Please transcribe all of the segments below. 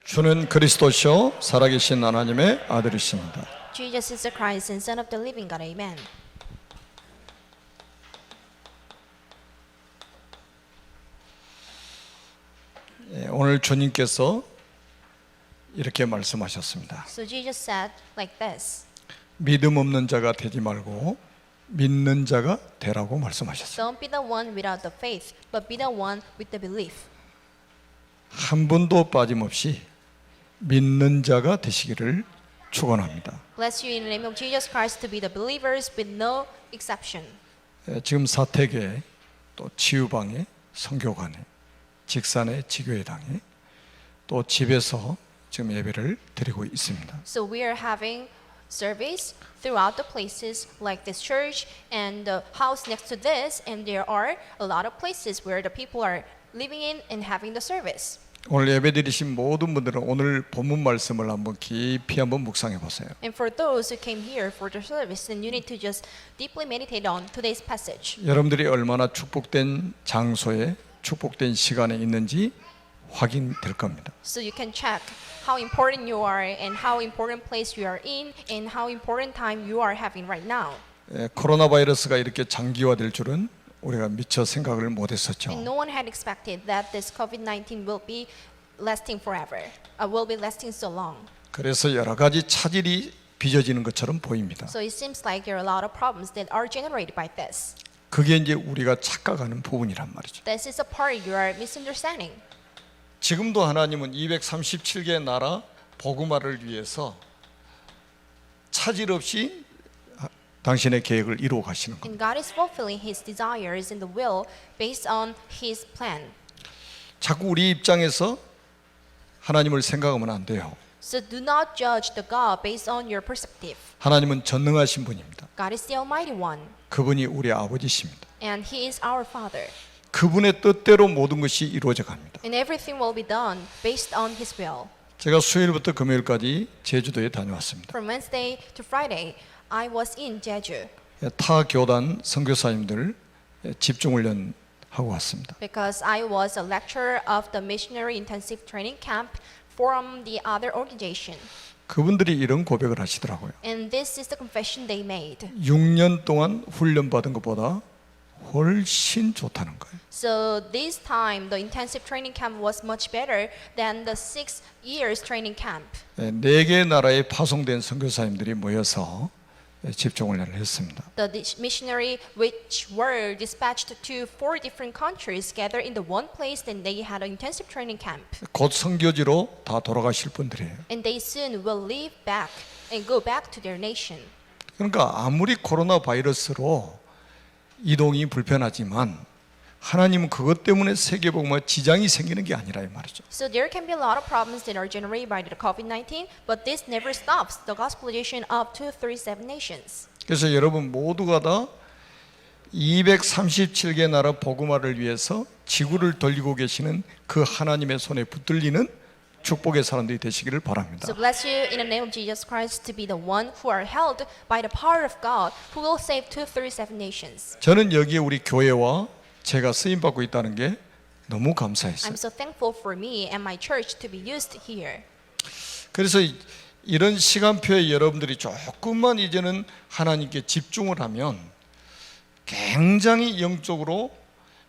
주는 그리스도시요 살아계신 하나님의 아들이십니다. Jesus is the Christ and Son of the living God. Amen. 오늘 주님께서 이렇게 말씀하셨습니다. So Jesus said like this. 믿음 없는 자가 되지 말고 믿는 자가 되라고 말씀하셨어요. Don't be the one without the faith, but be the one with the belief. 한 분도 빠짐없이 믿는 자가 되시기를 축원합니다. Bless you in the name of Jesus Christ to be the believers with no exception. 지금 사택에 또 치유방에 성교관에 직산에 지교회당에 또 집에서 지금 예배를 드리고 있습니다. So we are having service throughout the places like this church and the house next to this, and there are a lot of places where the people are living in and having the service. 오늘 예배 드리신 모든 분들은 오늘 본문 말씀을 한번 깊이 한번 묵상해 보세요. And for those who came here for the service, then you need to just deeply meditate on today's passage. 여러분들이 얼마나 축복된 장소에 축복된 시간에 있는지 확인될 겁니다. So you can check how important you are and how important place you are in and how important time you are having right now. 코로나 바이러스가 이렇게 장기화될 줄은 우리가 미처 생각을 못했었죠. And no one had expected that this COVID-19 will be lasting forever. Will be lasting so long. 그래서 여러 가지 차질이 빚어지는 것처럼 보입니다. So it seems like there are a lot of problems that are generated by this. 그게 이제 우리가 착각하는 부분이란 말이죠. This is a part you are misunderstanding. 지금도 하나님은 237개 나라 복음화를 위해서 차질 없이 당신의 계획을 이루어 가시는 겁니다. And God is fulfilling His desires and the will based on His plan. 자꾸 우리 입장에서 하나님을 생각하면 안 돼요. So do not judge the God based on your perspective. 하나님은 전능하신 분입니다. God is the Almighty One, 그분이 우리 아버지십니다. and He is our Father. 그분의 뜻대로 모든 것이 이루어져 갑니다. And everything will be done based on His will. 제가 수요일부터 금요일까지 제주도에 다녀왔습니다. From Wednesday to Friday, I was in Jeju 타 교단 선교사님들 집중훈련 하고 왔습니다. because I was a lecturer of the Missionary Intensive Training Camp from the other organization. 그분들이 이런 고백을 하시더라고요. And this is the confession they made. 6년 동안 훈련 받은 것보다 훨씬 좋다는 거예요. So this time, the intensive training camp was much better than the 6 years training camp. 4개 나라에 파송된 선교사님들이 모여서 집중훈련을 했습니다. The missionary which were dispatched to 4 different countries gathered in the one place, then they had an intensive training camp. 곧 선교지로 다 돌아가실 분들이에요. And they soon will leave back and go back to their nation. 그러니까 아무리 코로나 바이러스로 이동이 불편하지만 하나님은 그것 때문에 세계복음화 지장이 생기는 게 아니라 이 말이죠. So there can be a lot of problems that are generated by the COVID-19, but this never stops the gospelization of 237 nations. 그래서 여러분 모두가 다 237개 나라 복음화를 위해서 지구를 돌리고 계시는 그 하나님의 손에 붙들리는 축복의 사람들이 되시기를 바랍니다. So bless you in the name of Jesus Christ to be the one who are held by the power of God who will save 237 nations. 저는 여기에 우리 교회와 제가 쓰임 받고 있다는 게 너무 감사했어요. I'm so thankful for me and my church to be used here. 그래서 이런 시간표에 여러분들이 조금만 이제는 하나님께 집중을 하면 굉장히 영적으로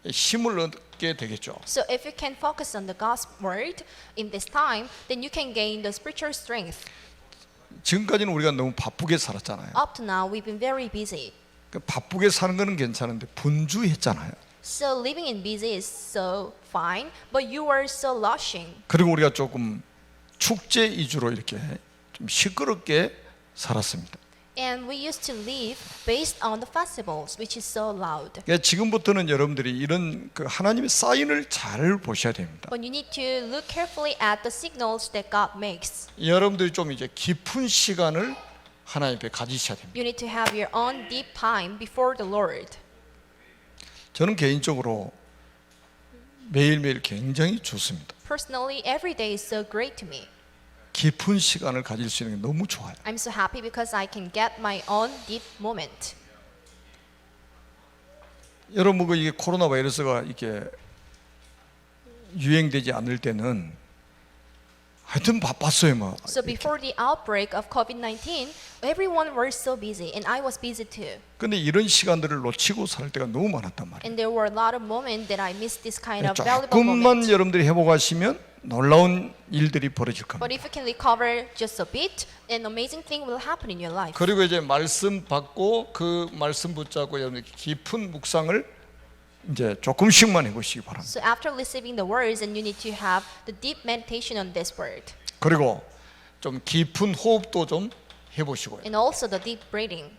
힘을 얻게 되겠죠. So if you can focus on the God's word in this time, then you can gain the spiritual strength. 지금까지는 우리가 너무 바쁘게 살았잖아요. Up to now, we've been very busy. 바쁘게 사는 거는 괜찮은데 분주했잖아요. So living in busy is so fine, but you are so rushing. 그리고 우리가 조금 축제 위주로 이렇게 좀 시끄럽게 살았습니다. And we used to live based on the festivals, which is so loud. 그러니까 지금부터는 여러분들이 이런 그 하나님의 사인을 잘 보셔야 됩니다. But you need to look carefully at the signals that God makes. 여러분들이 좀 이제 깊은 시간을 하나님 앞에 가지셔야 됩니다. You need to have your own deep time before the Lord. 저는 개인적으로 매일매일 굉장히 좋습니다. Personally, every day is so great to me. 깊은 시간을 가질 수 있는 게 너무 좋아요. I'm so happy because I can get my own deep moment. 여러분 이게 코로나 바이러스가 이렇게 유행되지 않을 때는 하여튼 바빴어요, 뭐. So before the outbreak of COVID-19, everyone was so busy, and I was busy too. 근데 이런 시간들을 놓치고 살 때가 너무 많았단 말이에요. And there were a lot of moments that I missed this kind of valuable 조금만 moments. 여러분들이 회복하시면 놀라운 일들이 벌어질 겁니다. But if you can recover just a bit, an amazing thing will happen in your life. 그리고 이제 말씀 받고 그 말씀 붙잡고 여러분들 깊은 묵상을 이제 조금씩만 해보시기 바랍니다. So after receiving the words, and you need to have the deep meditation on this word, 그리고 좀 깊은 호흡도 좀 해보시고요. and also the deep breathing.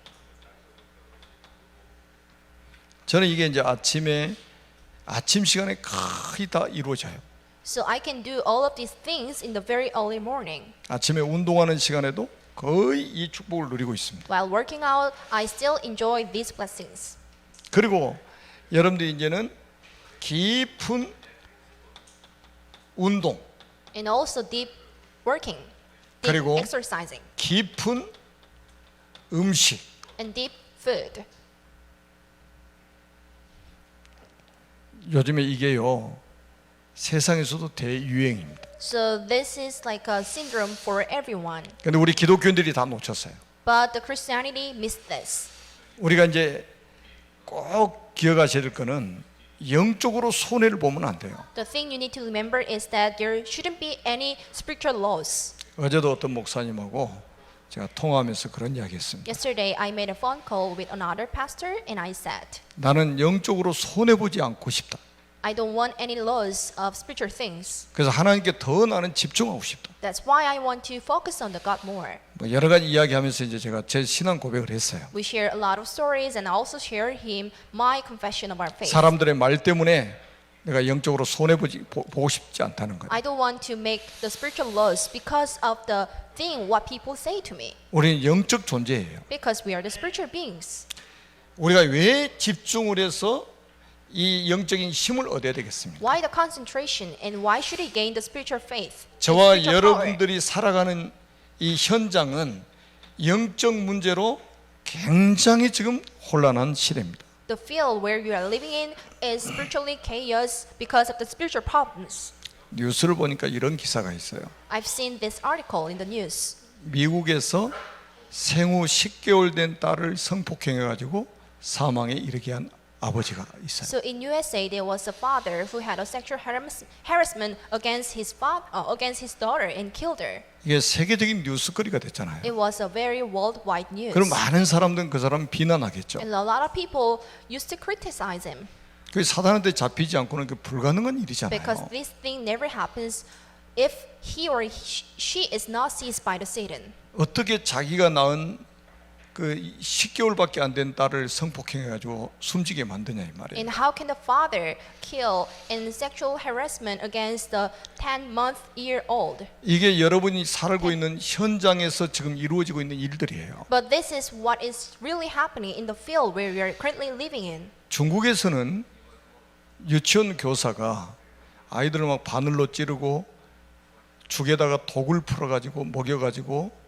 저는 이게 이제 아침 시간에 거의 다 이루어져요. So I can do all of these things in the very early morning. 아침에 운동하는 시간에도 거의 이 축복을 누리고 있습니다. While working out, I still enjoy these blessings. 그리고 여러분들이 이제는 깊은 운동, And also deep working, deep 그리고 exercising, 깊은 음식, and deep food. 요즘에 이게요 세상에서도 대유행입니다. So this is like a syndrome for everyone. 근데 우리 기독교인들이 다 놓쳤어요. But the Christianity missed this. 우리가 이제 꼭 기억하셔야 될 거는 영적으로 손해를 보면 안 돼요. The thing you need to remember is that there shouldn't be any spiritual loss. 어제도 어떤 목사님하고 제가 통화하면서 그런 이야기했습니다. Yesterday, I made a phone call with another pastor, and I said, 나는 영적으로 손해 보지 않고 싶다. I don't want any loss of spiritual things. 그래서 하나님께 더 나는 집중하고 싶다. That's why I want to focus on the God more. 뭐 여러 가지 이야기하면서 이제 제가 제 신앙 고백을 했어요. We share a lot of stories, and I also share him my confession of our faith. 사람들의 말 때문에 내가 영적으로 손해 보고 싶지 않다는 거예요. I don't want to make the spiritual loss because of the thing what people say to me. 우리는 영적 존재예요. Because we are the spiritual beings. 우리가 왜 집중을 해서 이 영적인 힘을 얻어야 되겠습니까? Why the concentration, and why should we gain the spiritual faith? and 저와 spiritual power? 여러분들이 살아가는 이 현장은 영적 문제로 굉장히 지금 혼란한 시대입니다. The field where you are living in is spiritually chaos because of the spiritual problems. 뉴스를 보니까 이런 기사가 있어요. I've seen this article in the news. 미국에서 생후 10개월 된 딸을 성폭행해가지고 사망에 이르게 한 아버지가 있어요. So in USA, there was a father who had a sexual harassment against his daughter and killed her. 이게 세계적인 뉴스거리가 됐잖아요. It was a very worldwide news. 그럼 많은 사람들은 그 사람 비난하겠죠. And a lot of people used to criticize him 그 사단한테 잡히지 않고는 그 불가능한 because 일이잖아요. this thing never happens if he or she is not seized by the Satan. 어떻게 자기가 낳은 그 10개월밖에 안 된 딸을 성폭행해가지고 숨지게 만드냐 이 말이에요. And how can the father kill in sexual harassment against the 10-month-old? 이게 여러분이 살고 있는 현장에서 지금 이루어지고 있는 일들이에요. But this is what is really happening in the field where we are currently living in. 중국에서는 유치원 교사가 아이들을 막 바늘로 찌르고 죽에다가 독을 풀어가지고 먹여가지고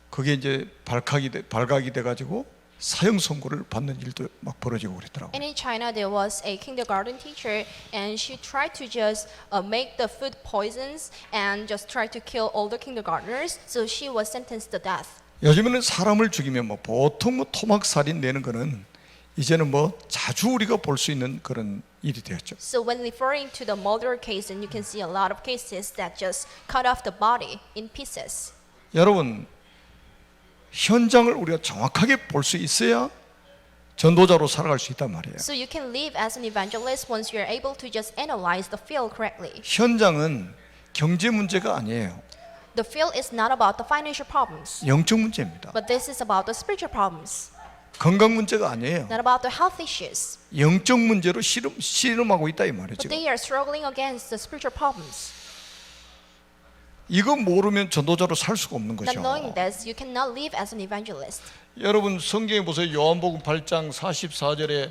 그게 이제 발각이 돼가지고 사형 선고를 받는 일도 막 벌어지고 그랬더라고요. And in China, there was a kindergarten teacher, and she tried to just make the food poisons and just tried to kill all the kindergartners. So she was sentenced to death. 요즘에는 사람을 죽이면 뭐 보통 뭐 토막 살인 내는 거는 이제는 뭐 자주 우리가 볼 수 있는 그런 일이 되었죠. So when referring to the murder case, and you can see a lot of cases that just cut off the body in pieces. 여러분 현장을 우리가 정확하게 볼 수 있어야 전도자로 살아갈 수 있단 말이에요. So you can live as an evangelist once you are able to just analyze the field correctly. 현장은 경제 문제가 아니에요. The field is not about the financial problems, 영적 문제입니다. but this is about the spiritual problems, 건강 문제가 아니에요. not about the health issues. 영적 문제로 씨름하고 있다 이 말이에요. But 지금. they are struggling against the spiritual problems. 이거 모르면 전도자로 살 수가 없는 Not 거죠. knowing this, you cannot live as an evangelist. 여러분 성경에 보세요. 요한복음 8장 44절에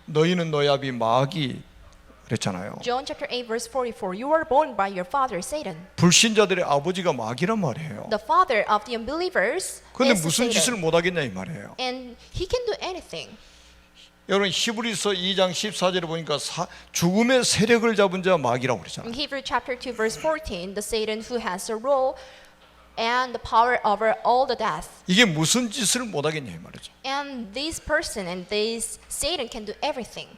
너희는 너희 아비 마귀 그랬잖아요. John chapter 8 verse 44, you were born by your father Satan. 불신자들의 아버지가 마귀란 말이에요. The father of the unbelievers 그런데 is 무슨 짓을 Satan. 못 하겠냐 이 말이에요. And he can do anything. 여러분 히브리서 2장 14절에 보니까 죽음의 세력을 잡은 자가 마귀라고 In 그러잖아요. Hebrews chapter 2 verse 14, the Satan who has the rule and the power over all the death. 이게 무슨 짓을 못 하겠냐 이 말이죠. And this person and this Satan can do everything.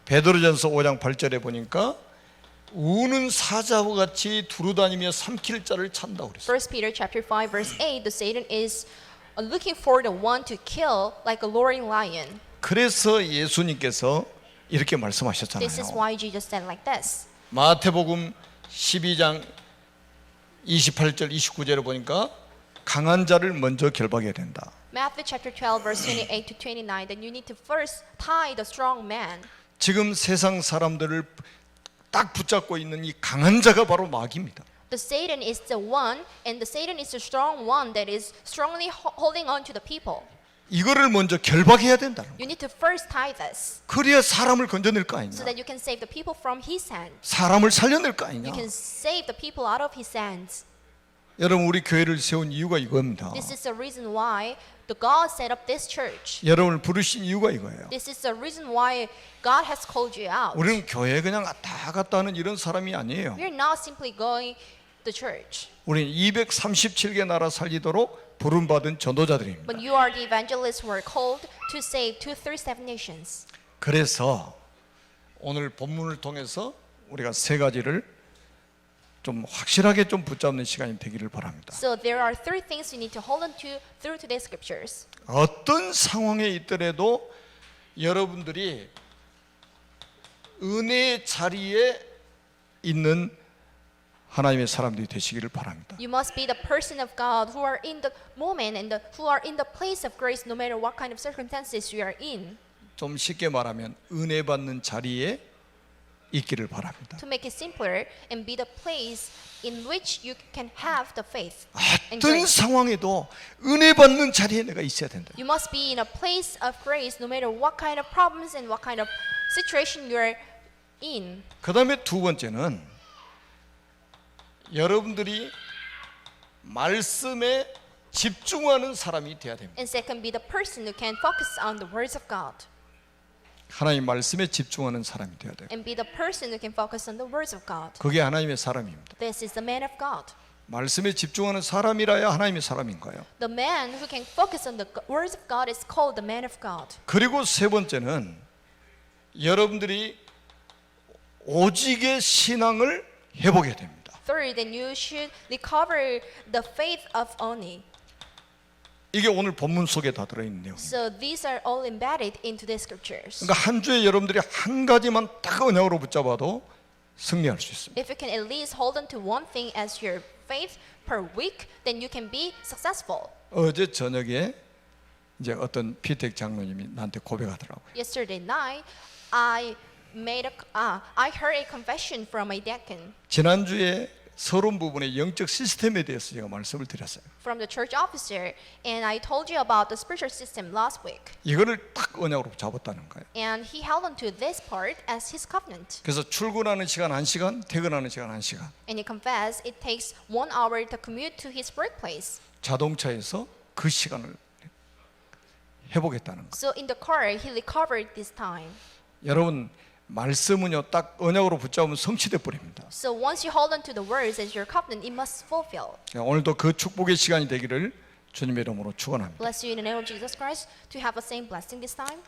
베드로전서 5장 8절에 보니까 우는 사자와 같이 두루다니며 삼킬 자를 찾는다고 그랬어요. 1 Peter chapter 5 verse 8, the Satan is looking for the one to kill like a roaring lion. 그래서 예수님께서 이렇게 This is 말씀하셨잖아요. why Jesus said like this. 마태복음 12장 28절 29절에 보니까 강한 자를 먼저 결박해야 된다. Matthew chapter 12 verse 28 to 29, then you need to first tie the strong man. 지금 세상 사람들을 딱 붙잡고 있는 이 강한 자가 바로 마귀입니다. The Satan is the one, and the Satan is the strong one that is strongly holding on to the people. 이거를 먼저 결박해야 된다는 거예요. You need to first tie this 그래야 사람을 건져낼 거 아니냐. so that you can save the people from his hand. 사람을 살려낼 거 아니냐. You can save the people out of his hands. 여러분 우리 교회를 세운 이유가 이겁니다. This is the reason why the God set up this church. 여러분을 부르신 이유가 이거예요. This is the reason why God has called you out. 우리는 교회 그냥 왔다 갔다 하는 이런 사람이 아니에요. We're not simply going to church, 우리는 237개 나라 살리도록 부름받은 전도자들입니다. but you are the evangelists who are called to save 237 nations. 그래서 오늘 본문을 통해서 우리가 세 가지를 좀 확실하게 좀 붙잡는 시간이 되기를 바랍니다. So there are three things you need to hold on to through today's scriptures. 어떤 상황에 있더라도 여러분들이 은혜의 자리에 있는 하나님의 사람들이 되시기를 바랍니다. You must be the person of God who are in the moment and who are in the place of grace no matter what kind of circumstances you are in. 좀 쉽게 말하면 은혜 받는 자리에 있기를 바랍니다. To make it simpler and be the place in which you can have the faith and 어떤 grace. 상황에도 은혜 받는 자리에 내가 있어야 된다. You must be in a place of grace no matter what kind of problems and what kind of situation you are in. 그다음에 두 번째는 여러분들이 말씀에 집중하는 사람이 돼야 됩니다. And second, be the person who can focus on the words of God. 하나님 말씀에 집중하는 사람이 돼야 돼요. And be the person who can focus on the words of God. 그게 하나님의 사람입니다. This is the man of God. 말씀에 집중하는 사람이라야 하나님의 사람인가요? The man who can focus on the words of God is called the man of God. 그리고 세 번째는 여러분들이 오직의 신앙을 회복해야 됩니다. Third, then you should recover the faith of only. 이게 오늘 본문 속에 다 들어있는 내용입니다. So these are all embedded into the scriptures. 그러니까 한 주에 여러분들이 한 가지만 딱 언약으로 붙잡아도 승리할 수 있습니다. If you can at least hold on to one thing as your faith per week, then you can be successful. 어제 저녁에 이제 어떤 피택 장로님이 나한테 고백하더라고요. Yesterday night, I heard a confession from a deacon 지난주에 서론 부분의 영적 시스템에 대해서 제가 말씀을 드렸어요. from the church officer, and I told you about the spiritual system last week. 이거를 딱 언약으로 잡았다는 거예요. And he held on to this part as his covenant. 그래서 출근하는 시간 1시간, 퇴근하는 시간 1시간. And he confessed it takes 1 hour to commute to his workplace. 자동차에서 그 시간을 회복했다는 거예요. So in the car, he recovered this time. 여러분 말씀은요 딱 언약으로 붙잡으면 성취돼 버립니다. So once you hold on to the words as your covenant, it must fulfill. 오늘도 그 축복의 시간이 되기를 주님의 이름으로 축원합니다. Bless you in the name of Jesus Christ to have the same blessing this time.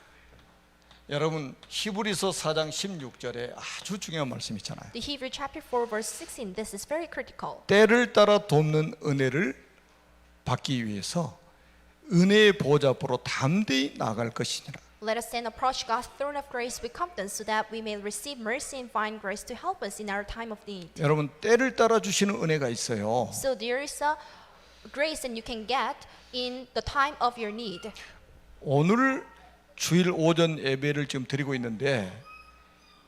여러분 히브리서 4장 16절에 아주 중요한 말씀 있잖아요. The Hebrew chapter 4 verse 16, this is very critical. 때를 따라 돕는 은혜를 받기 위해서 은혜의 보좌 앞으로 담대히 나아갈 것이니라. Let us then approach God's throne of grace with confidence so that we may receive mercy and find grace to help us in our time of need. 여러분 때를 따라 주시는 은혜가 있어요. So there is a grace that you can get in the time of your need. 오늘 주일 오전 예배를 지금 드리고 있는데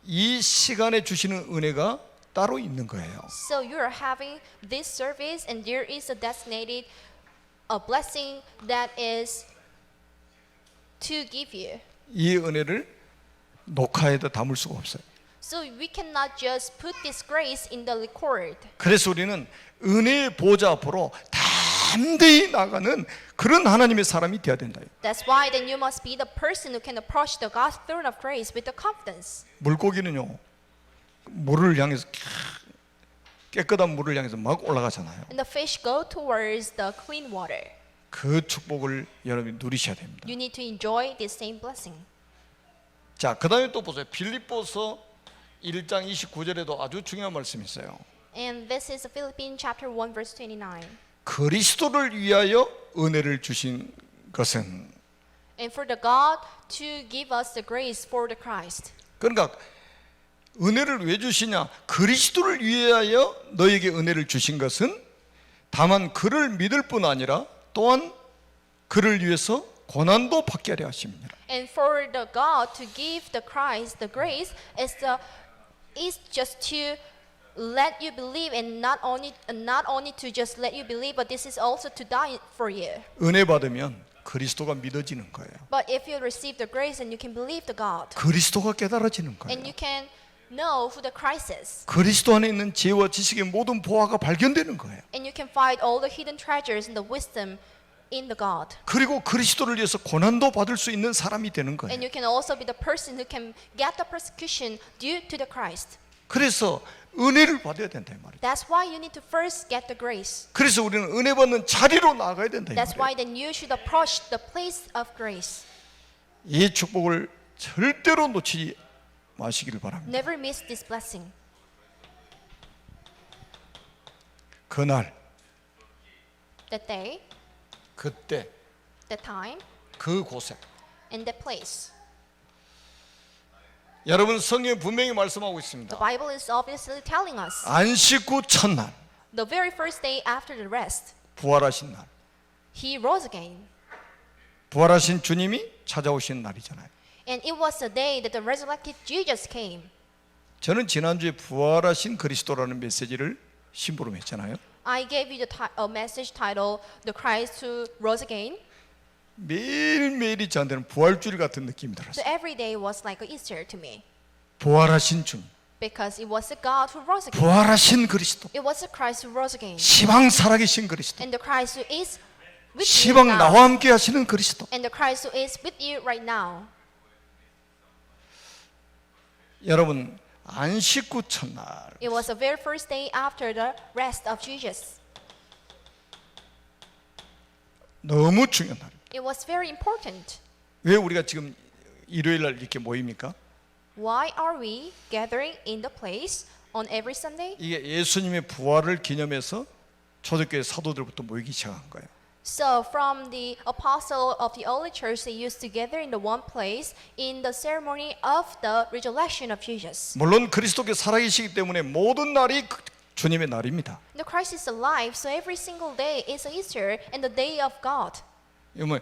이 시간에 주시는 은혜가 따로 있는 거예요. So you are having this service and there is a designated a blessing that is to give you. 이 은혜를 녹화에다 담을 수가 없어요. So we cannot just put this grace in the record. 그래서 우리는 은혜의 보좌 앞으로 다 담대히 나가는 그런 하나님의 사람이 되어야 된다. That's why then you must be the person who can approach the God's throne of grace with the confidence. 물고기는요, 물을 향해서 깨끗한 물을 향해서 막 올라가잖아요. And the fish go towards the clean water. 그 축복을 여러분이 누리셔야 됩니다. You need to enjoy this same blessing. 자, 그 다음에 또 보세요. 빌립보서 1장 29절에도 아주 중요한 말씀이 있어요. And this is Philippians chapter 1 verse 29. 그리스도를 위하여 은혜를 주신 것은, And for the God to give us the grace for the Christ. 그러니까 은혜를 왜 주시냐? 그리스도를 위하여 너에게 은혜를 주신 것은 다만 그를 믿을 뿐 아니라 또한 그를 위해서 고난도 받게 하려 하십니다. And for the God to give the Christ the grace is just to let you believe, and not only to just let you believe, but this is also to die for you. 은혜 받으면 그리스도가 믿어지는 거예요. But if you receive the grace, and you can believe the God, 그리스도가 깨달아지는 거예요. and you can know who the Christ is, 그리스도 안에 있는 지혜와 지식의 모든 보화가 발견되는 거예요. and you can find all the hidden treasures and the wisdom in the God. 그리고 그리스도를 위해서 고난도 받을 수 있는 사람이 되는 거예요. And you can also be the person who can get the persecution due to the Christ. 그래서 은혜를 받아야 된다 이 말이에요. That's why you need to first get the grace. 그래서 우리는 은혜 받는 자리로 나가야 된다 이 That's 말이에요. why then you should approach the place of grace. 이 축복을 절대로 놓치지 마시기를 바랍니다. Never miss this blessing. 그날, The day, 그때, the time, 그곳에 and the place. 여러분 성경에 분명히 말씀하고 The 있습니다. Bible is obviously telling us 안식 후 첫날, the very first day after the rest, 부활하신 날, he rose again. 부활하신 주님이 찾아오신 날이잖아요. And it was the day that the resurrected Jesus came. 저는 지난주에 부활하신 그리스도라는 메시지를 심부름했잖아요. I gave you a message titled The Christ Who Rose Again. 매일매일이 저한테는 부활주일 같은 느낌이 So 들었어요. every day was like an Easter to me 부활하신 주님, because it was the God who rose again. 부활하신 그리스도, It was the Christ who rose again. 시방 살아계신 그리스도, And the Christ who is with you 시방 now. 나와 함께 하시는 그리스도. And the Christ who is with you right now. 여러분 안식 후 첫날, It was the very first day after the rest of Jesus. 너무 중요한 날. It was very important. 왜 우리가 지금 일요일 날 이렇게 모입니까? Why are we gathering in the place on every Sunday? 이게 예수님의 부활을 기념해서 초대교회 사도들부터 모이기 시작한 거예요. So from the apostle of the early church, they used to gather in the one place in the ceremony of the resurrection of Jesus. 물론 그리스도께 살아계시기 때문에 모든 날이 주님의 날입니다. The Christ is alive, so every single day is Easter and the day of God. 이거 뭐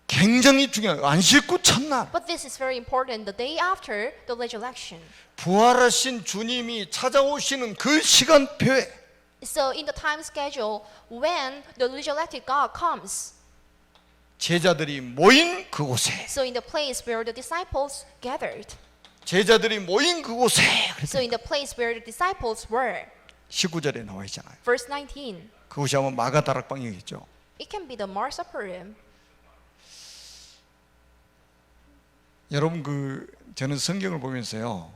굉장히 중요한 안식 후 첫날, But this is very important, the day after the resurrection. 부활하신 주님이 찾아오시는 그 시간표에 So in the time schedule, when the resurrected God comes, 제자들이 모인 그곳에, so in the place where the disciples gathered, 제자들이 모인 그곳에, so in the place where the disciples were, 19절에 나와 있잖아요. verse 19, 그곳이 아마 마가다락방이겠죠. it can be the Mars Upper Room. 여러분 저는 성경을 보면서요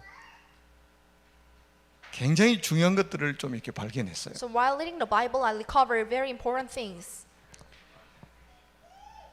굉장히 중요한 것들을 좀 이렇게 발견했어요. So while reading the Bible, I recover very important things.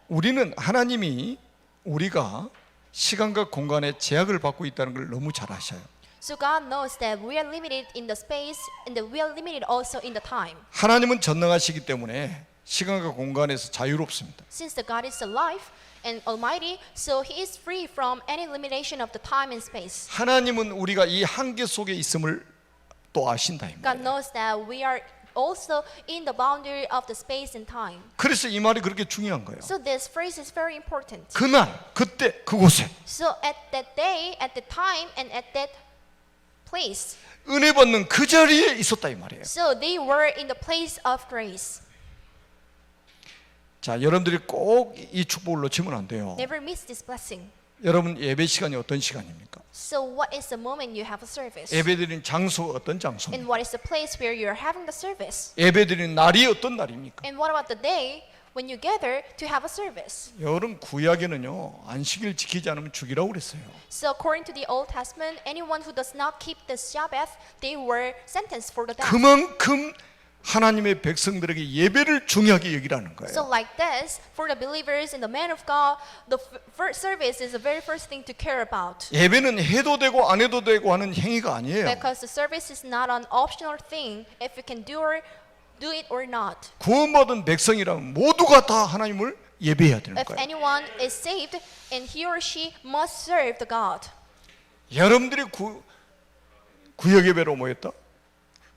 우리는 하나님이 우리가 시간과 공간에 제약을 받고 있다는 걸 너무 잘 아셔요. So God knows that we are limited in the space and that we are limited also in the time. 하나님은 전능하시기 때문에 시간과 공간에서 자유롭습니다. Since the God is alive and almighty, so he is free from any limitation of the time and space. 하나님은 우리가 이 한계 속에 있음을 또 아신다 이 God 말이에요. knows that we are also in the boundary of the space and time. 그래서 이 말이 그렇게 중요한 거예요. So this phrase is very important. 그날, 그때, 그곳에 So at that day, at that time, and at that place. 은혜 받는 그 자리에 있었다 이 말이에요. So they were in the place of grace. 자, 여러분들이 꼭 이 축복을 놓치면 안 돼요. Never miss this blessing. 여러분 예배 시간이 어떤 시간입니까? So what is the moment you have a service? 예배드리는 장소가 어떤 장소입니까? And what is the place where you're having the service? 예배드리는 날이 어떤 날입니까? And what about the day when you gather to have a service? 여러분 구약에는요 안식일 지키지 않으면 죽이라고 그랬어요. So according to the Old Testament, anyone who does not keep the Sabbath, they were sentenced for the death. 그만큼 하나님의 백성들에게 예배를 중요하게 여기라는 So 거예요. like this, for the believers and the men of God, the first service is the very first thing to care about. 예배는 해도 되고 안 해도 되고 하는 행위가 아니에요. Because the service is not an optional thing if you can do it or not. 구원받은 백성이라면 모두가 다 하나님을 예배해야 되는 If 거예요. anyone is saved, and he or she must serve the God. 여러분들이 구역 예배로 모였다.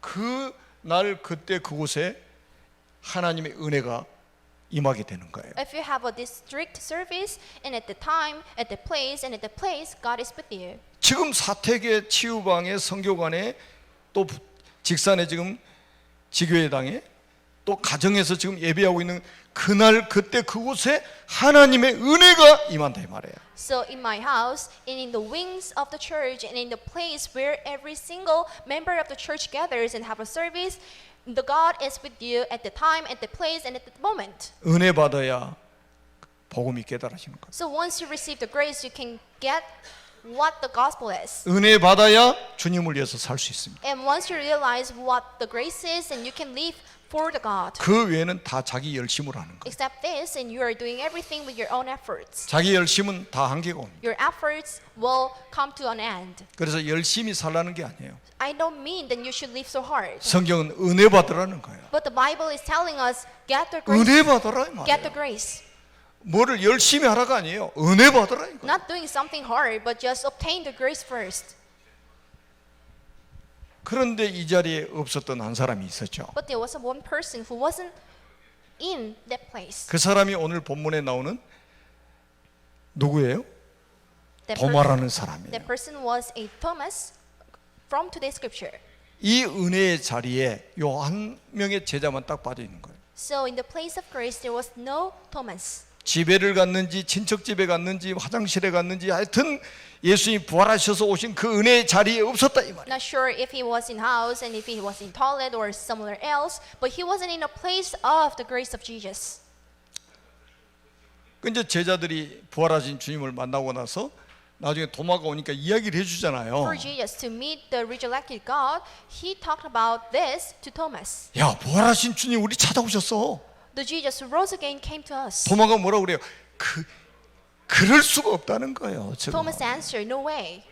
그 날 그때 그곳에 하나님의 은혜가 임하게 되는 거예요. If you have a district service, and at the time, at the place, and at the place, God is with you. 지금 사택의 치유방에 성교관에 또 직산에 지금 지교회당에 또 가정에서 지금 예배하고 있는 그날 그때 그곳에 하나님의 은혜가 임한다 이 말이에요. So in my house, and in the wings of the church, and in the place where every single member of the church gathers and have a service, the God is with you at the time, at the place, and at the moment. 은혜 받아야 복음이 깨달아지는 거예요. So once you receive the grace, you can get what the gospel is. 은혜 받아야 주님을 위해서 살 수 있습니다. And once you realize what the grace is, and you can live for the God. 그 외에는 다 자기 열심으로 하는 거예요. Except this, and you are doing everything with your own efforts. 자기 열심은 다 한계가 옵니다. Your efforts will come to an end. 그래서 열심히 살라는 게 아니에요. I don't mean that you should live so hard. 성경은 은혜 받으라는 거예요. But the Bible is telling us, get the grace. 은혜 받으라 이 Get 말이에요. the grace. 뭐를 열심히 하라가 아니에요. 은혜 받으라 이거. Not doing something hard, but just obtain the grace first. 그런데 이 자리에 없었던 한 사람이 있었죠. But there was one person who wasn't in that place. 그 사람이 오늘 본문에 나오는 누구예요? That 도마라는 사람이에요. person was a Thomas from today's scripture. 이 은혜의 자리에 요 한 명의 제자만 딱 빠져 있는 거예요. So in the place of grace, there was no Thomas. 집에를 갔는지 친척 집에 갔는지 화장실에 갔는지 하여튼 예수님 부활하셔서 오신 그 은혜의 자리에 없었다 이 말이에요. Not sure if he was in house and if he was in toilet or somewhere else, but he wasn't in a place of the grace of Jesus. 그 이제 제자들이 부활하신 주님을 만나고 나서 나중에 도마가 오니까 이야기를 해주잖아요. For Jesus to meet the resurrected God, he talked about this to Thomas. 야 부활하신 주님 우리 찾아오셨어. The Jesus who rose again came to us. 도마가 뭐라고 그래요? 그럴 수가 없다는 거예요. 지금. Thomas answered, no way.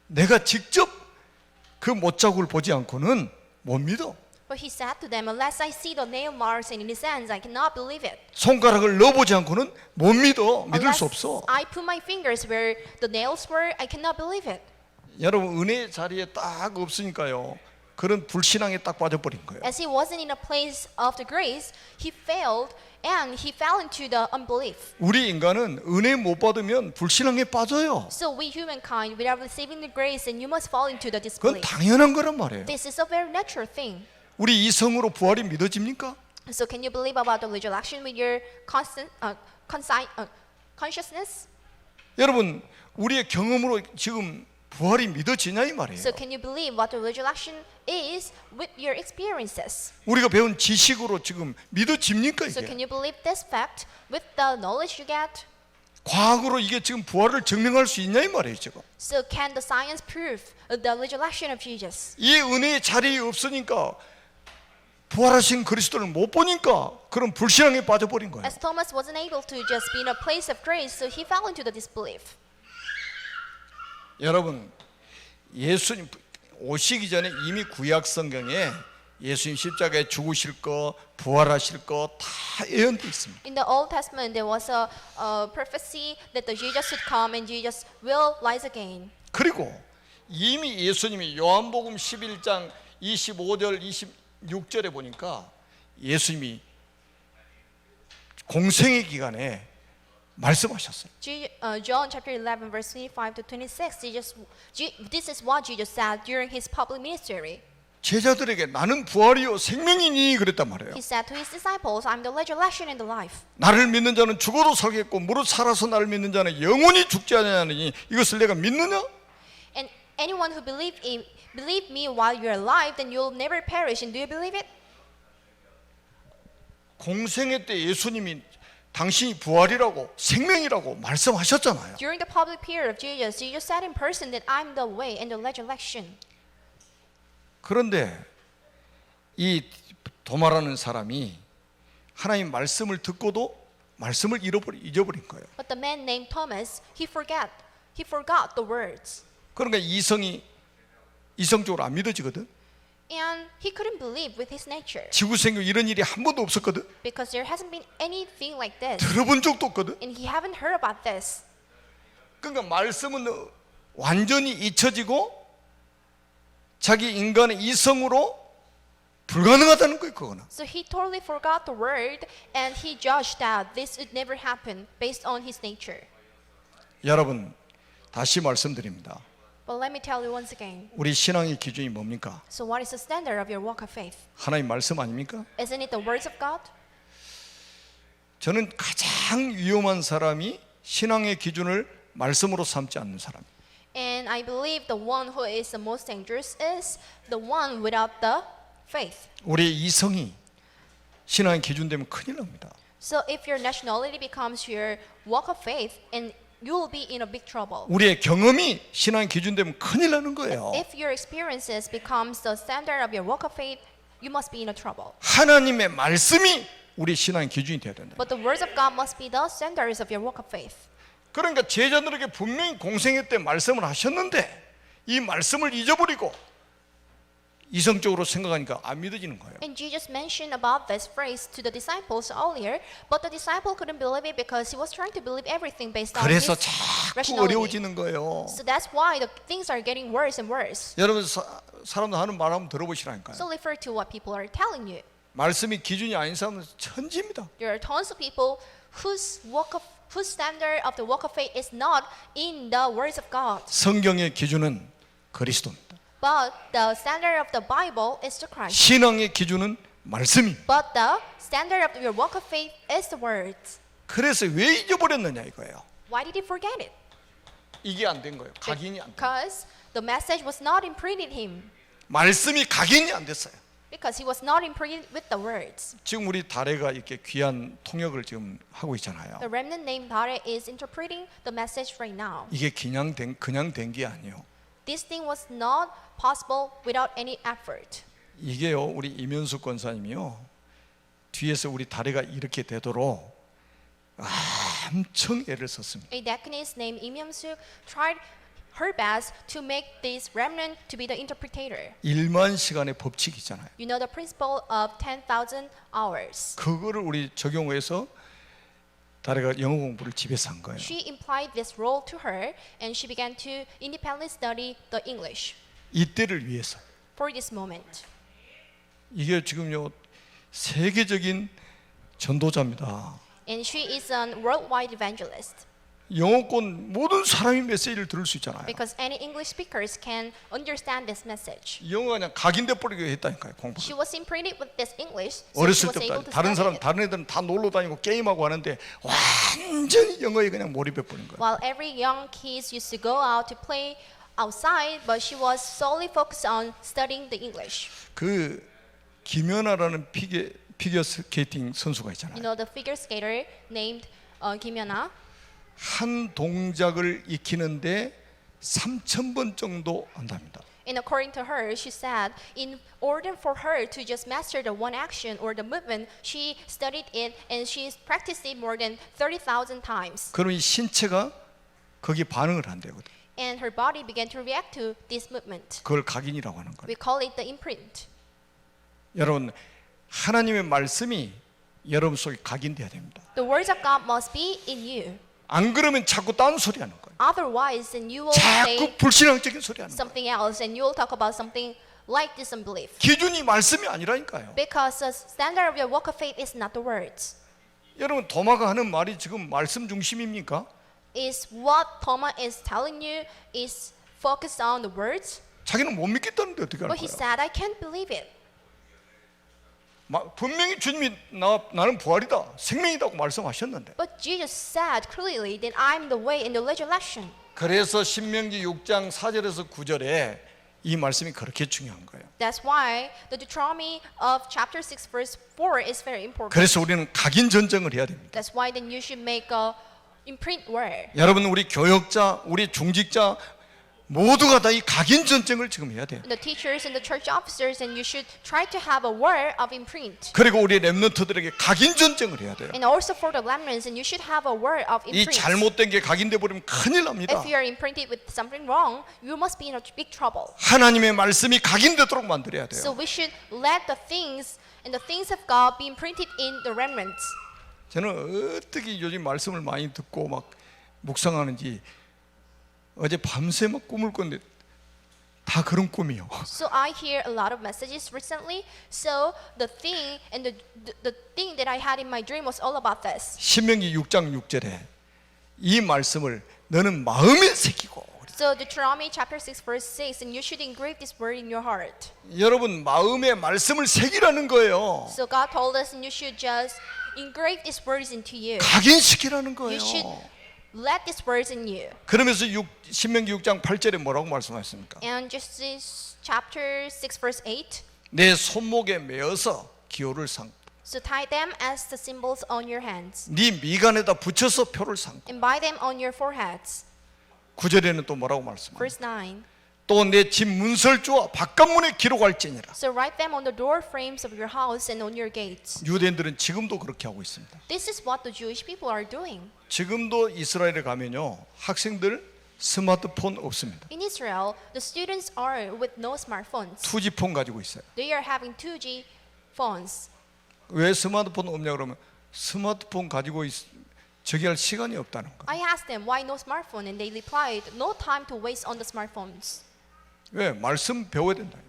내가 직접 그 못자국을 보지 않고는 못 믿어. But he said to them, unless I see the nail marks in his hands, I cannot believe it. 손가락을 넣어보지 않고는 못 믿어. 믿을 수 없어. Unless I put my fingers where the nails were, I cannot believe it. 여러분 은혜의 자리에 딱 없으니까요. 그런 불신앙에 딱 빠져버린 거예요. As he wasn't in a place of the grace, he failed and he fell into the unbelief. 우리 인간은 은혜 못 받으면 불신앙에 빠져요. So we humankind, without receiving the grace, and you must fall into the 그건 disbelief. 당연한 거란 말이에요. This is a very natural thing. 우리 이성으로 부활이 믿어집니까? So can you believe about the resurrection with your consciousness? 여러분 우리의 경험으로 지금 부활이 믿어지냐 이 말이에요. So can you believe what the resurrection is with your experiences? 우리가 배운 지식으로 지금 믿어집니까 So 이게? can you believe this fact with the knowledge you get? 과학으로 이게 지금 부활을 증명할 수 있냐 이 말이에요 지금. So can the science prove the resurrection of Jesus? 이 은혜의 자리에 없으니까 부활하신 그리스도를 못 보니까 그런 불신앙에 빠져버린 거예요. As Thomas wasn't able to just be in a place of grace, so he fell into the disbelief. 여러분 예수님 오시기 전에 이미 구약 성경에 예수님 십자가에 죽으실 거 부활하실 거 다 예언돼 있습니다. In the Old Testament, there was a prophecy that the Jesus would come and Jesus will rise again. 그리고 이미 예수님이 요한복음 11장 25절 26절에 보니까 예수님이 공생의 기간에 말씀하셨어요. John chapter 11 verse 25 to 26, this is what Jesus said during his public ministry. 제자들에게 나는 부활이요 생명이니 그랬단 말이에요. He said to his disciples, I'm the resurrection and the life. 나를 믿는 자는 죽어도 살겠고 무릇 살아서 나를 믿는 자는 영원히 죽지 아니하느니 이것을 내가 믿느냐? And anyone who believe me while you're alive, then you'll never perish. And do you believe it? 공생애 때 예수님이 당신이 부활이라고 생명이라고 말씀하셨잖아요. During the public period of Jesus, Jesus said in person that I'm the way and the resurrection. 그런데 이 도마라는 사람이 하나님 말씀을 듣고도 말씀을 잊어버린 거예요. But the man named Thomas, he forgot the words. 그러니까 이성적으로 안 믿어지거든. And he couldn't believe with his nature. 지구생교 이런 일이 한 번도 없었거든. Because there hasn't been anything like this. 들어본 적도 없거든. And he haven't heard about this. 그러니까 말씀은 완전히 잊혀지고 자기 인간의 이성으로 불가능하다는 거예요. 그거는. So he totally forgot the word and he judged that this would never happen based on his nature. 여러분 다시 말씀드립니다. But let me tell you once again. 우리 신앙의 기준이 뭡니까? So what is the standard of your walk of faith? 하나님 말씀 아닙니까? Isn't it the words of God? 저는 가장 위험한 사람이 신앙의 기준을 말씀으로 삼지 않는 사람. And I believe the one who is the most dangerous is the one without the faith. 우리의 이성이 신앙의 기준 되면 큰일 납니다. So if your nationality becomes your walk of faith, and you will be in a big trouble. 우리의 경험이 신앙의 기준 되면 큰일 나는 거예요. If your experiences becomes the standard of your walk of faith, you must be in a trouble. 하나님의 말씀이 우리 신앙의 기준이 돼야 된다. But the words of God must be the standards of your walk of faith. 그러니까 제자들에게 분명히 공생애 때 말씀을 하셨는데 이 말씀을 잊어버리고 이성적으로 생각하니까 안 믿어지는 거예요. And Jesus mentioned about this phrase to the disciples earlier, but the disciple couldn't believe it because he was trying to believe everything based on his 그래서 자꾸 rationality. 어려워지는 거예요. So that's why the things are getting worse and worse. 여러분 사람들 하는 말 한번 들어보시라니까요. So refer to what people are telling you. 말씀이 기준이 아닌 사람은 천지입니다. There are tons of people whose standard of the walk of faith is not in the words of God. 성경의 기준은 그리스도입니다. But the standard of the Bible is the Christ. 신앙의 기준은 말씀입니다. But the standard of your walk of faith is the words. 그래서 왜 잊어버렸느냐 이거예요. Why did he forget it? 이게 안 된 거예요. 각인이 안 돼. Because the message was not imprinted him. 말씀이 각인이 안 됐어요. Because he was not imprinted with the words. 지금 우리 다래가 이렇게 귀한 통역을 지금 하고 있잖아요. The remnant named Dare is interpreting the message right now. 이게 그냥 된 게 아니에요. This thing was not possible without any effort. 이게요, 우리 이면수 권사님이요, 뒤에서 우리 다래가 이렇게 되도록 엄청 애를 썼습니다. A deaconess named Im Yong-suk tried her best to make this remnant to be the interpreter. 1만 시간의 법칙이 있잖아요. You know the principle of 10,000 hours. 그거를 우리 적용해서 다래가 영어 공부를 집에서 한 거예요. She implied this role to her and she began to independently study the English 이때를 위해서. for this moment. 이게 지금요 세계적인 전도자입니다. And she is an worldwide evangelist 영어권 모든 사람이 메시지를 들을 수 있잖아요. because any English speakers can understand this message. 영어가 그냥 각인돼 버리게 했다니까요. 공부. She was imprinted with this English, so she 어렸을 was able 때부터 to 다른 study 사람 it. 다른 애들은 다 놀러 다니고 게임하고 하는데 완전히 영어에 그냥 몰입해 버린 거예요. While every young kids used to go out to play outside, but she was solely focused on studying the English. 그 김연아라는 피겨 스케이팅 선수가 You 있잖아요. know the figure skater named Kim Yeona. 한 동작을 익히는데 3,000번 정도 한답니다. And according to her, she said, in order for her to just master the one action or the movement, she studied it and she's practiced it more than 30,000 times. 그럼 이 신체가 거기에 반응을 한대거든. And her body began to react to this movement. 그걸 각인이라고 하는 거예요. We call it the imprint. 여러분, 하나님의 말씀이 여러분 속에 각인돼야 됩니다. The words of God must be in you. 안 그러면 자꾸 딴 소리 하는 거예요. Otherwise, then you will 자꾸 say 불신앙적인 소리 하는 거예요. something else and you will talk about something like disunbelief. 기준이 말씀이 아니라니까요. Because the standard of your walk of faith is not the words. 여러분, 도마가 하는 말이 지금 말씀 중심입니까? Is what Thomas is telling you is focused on the words? 자기는 못 믿겠다는데 어떻게 할 But he 거야? said, I can't believe it. 분명히 주님이 나는 부활이다, 생명이다고 말씀하셨는데. But Jesus said clearly that I'm the way and the resurrection. 그래서 신명기 6장 4절에서 9절에 이 말씀이 그렇게 중요한 거예요. That's why the Deuteronomy of chapter 6 verse 4 is very important. 그래서 우리는 각인 전쟁을 해야 됩니다. That's why then you should make a imprint word. 여러분, 우리 교역자, 우리 중직자 모두가 다 이 각인 전쟁을 지금 해야 돼요. The teachers and the church officers, and you should try to have a word of imprint. 그리고 우리 렘넌트들에게 각인 전쟁을 해야 돼요. And also for the remnants, and you should have a word of 이 imprint. 잘못된 게 각인돼 버리면 큰일 납니다. If you are imprinted with something wrong, you must be in a big trouble. 하나님의 말씀이 각인되도록 만들어야 So 돼요. we should let the things and the things of God be imprinted in the remnants. 저는 어떻게 요즘 말씀을 많이 듣고 막 묵상하는지 어제 밤새 막 꿈을 꿨는데 다 그런 꿈이요. So I hear a lot of messages recently. So the thing and the thing that I had in my dream was all about this. 신명기 6장 6절에 이 말씀을 너는 마음에 새기고. So Deuteronomy chapter 6 verse 6, and you should engrave this word in your heart. 여러분, 마음에 말씀을 새기라는 거예요. So God told us, and you should just engrave these words into you. 각인시키라는 You should 거예요. let these words in you. 그러면서 신명기 6장 8절에 뭐라고 말씀하셨습니까? And just this chapter 6 verse 8. 내 손목에 메어서 기호를 삼고 So tie them as the symbols on your hands, 네 미간에다 붙여서 표를 삼고. and bind them on your foreheads. 9절에는 또 뭐라고 말씀합니까? Verse 9. 또 내 집 문설주와 바깥문에 기록할지니라. So write them on the door frames of your house and on your gates. 유대인들은 지금도 그렇게 하고 있습니다. This is what the Jewish people are doing. 지금도 이스라엘에 가면요, 학생들 스마트폰 없습니다. In Israel, the students are with no smartphones. 2G폰 가지고 있어요. They are having 2G phones. 왜 스마트폰 없냐 그러면 스마트폰 가지고 저기 할 시간이 없다는 거. I asked them why no smartphone, and they replied, no time to waste on the smartphones. 왜? 말씀 배워야 된다.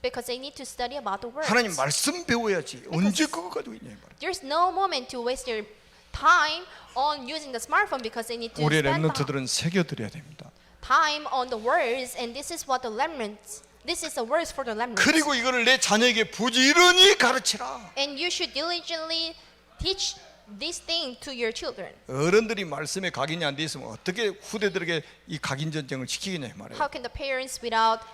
Because they need to study about the words. 하나님 말씀 배워야지. 언제 그거 가지고 있냐 이 말이야. There's no moment to waste their time on using the smartphone, because they need to 우리 spend 렘넌트들은 새겨드려야 됩니다. time on the words, and this is what the remnants. This is the words for the remnants. 그리고 이거를 내 자녀에게 부지런히 가르치라. And you should diligently teach this thing to your children. 어른들이 말씀에 각인이 안 돼 있으면 어떻게 후대들에게 이 각인 전쟁을 시키겠냐 이 말이에요. How can the parents, without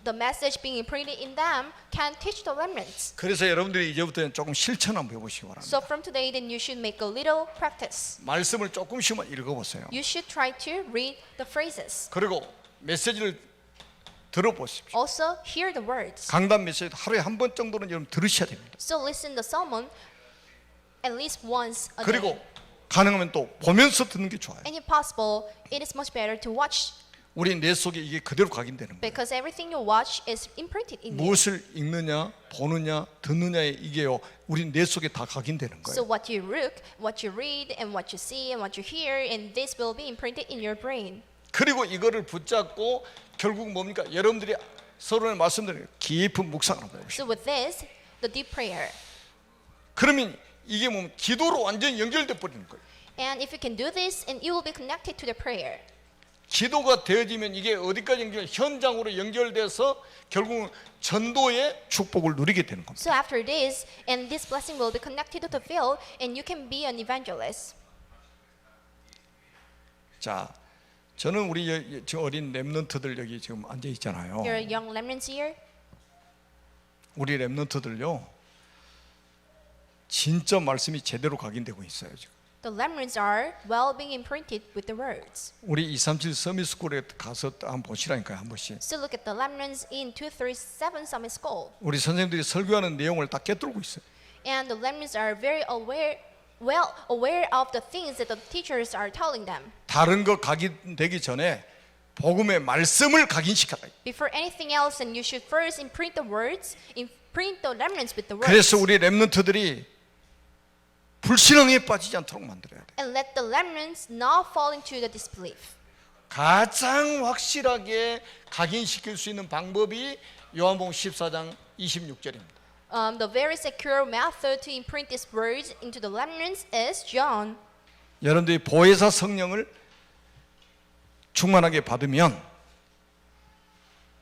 the message being imprinted in them, can teach the remnants? 그래서 여러분들이 이제부터는 조금 실천 한번 해보시기 바랍니다. So from today, then you should make a little practice. 말씀을 조금씩만 읽어보세요. You should try to read the phrases. 그리고 메시지를 들어보십시오. Also, hear the words. 강단 메시지 하루에 한 번 정도는 여러분 들으셔야 됩니다. So listen the sermon at least once a 그리고 day. 가능하면 또 보면서 듣는 게 좋아요. And if possible, it is much better to watch, 우리 내 속에 이게 그대로 각인되는 거예요. because everything you watch is imprinted in you. 무엇을 읽느냐, 보느냐, 듣느냐에 이게요, 우리 내 속에 다 각인되는 So 거예요. what you look, what you read, and what you see, and what you hear, and this will be imprinted in your brain. 그리고 이거를 붙잡고 결국 뭡니까? 여러분들이 서로의 말씀드리는 깊은 묵상을 한번 해보시죠. So with this, the deep prayer. 그러면 이게 뭐 기도로 완전히 연결돼 버리는 거예요. And if you can do this, and you will be connected to the prayer. 기도가 되어지면 이게 어디까지 현장으로 연결돼서 결국은 전도의 축복을 누리게 되는 겁니다. So after this, and this blessing will be connected to the field, and you can be an evangelist. 자, 저는 우리 저 어린 렘넌트들 여기 지금 앉아 있잖아요. Your young remnants here, 우리 렘넌트들요, 진짜 말씀이 제대로 각인되고 있어요 지금. the remnants are well being imprinted with the words. 우리 237 서밋스쿨에 가서 한번 보시라니까요, 한 번씩. So look at the remnants in 237 Summit School. 우리 선생님들이 설교하는 내용을 다 꿰뚫고 있어요. And the remnants are very well aware of the things that the teachers are telling them. 다른 거 각인되기 전에 복음의 말씀을 각인시켜라. Before anything else, and you should first imprint the words, imprint the remnants with the words. 그래서 우리 렘넌트들이 불신앙에 빠지지 않도록 만들어야 돼. And let the remnants not fall into the disbelief. 가장 확실하게 각인시킬 수 있는 방법이 요한복음 14장 26절입니다. The very secure method to imprint these words into the remnants is John. 여러분들이 보혜사 성령을 충만하게 받으면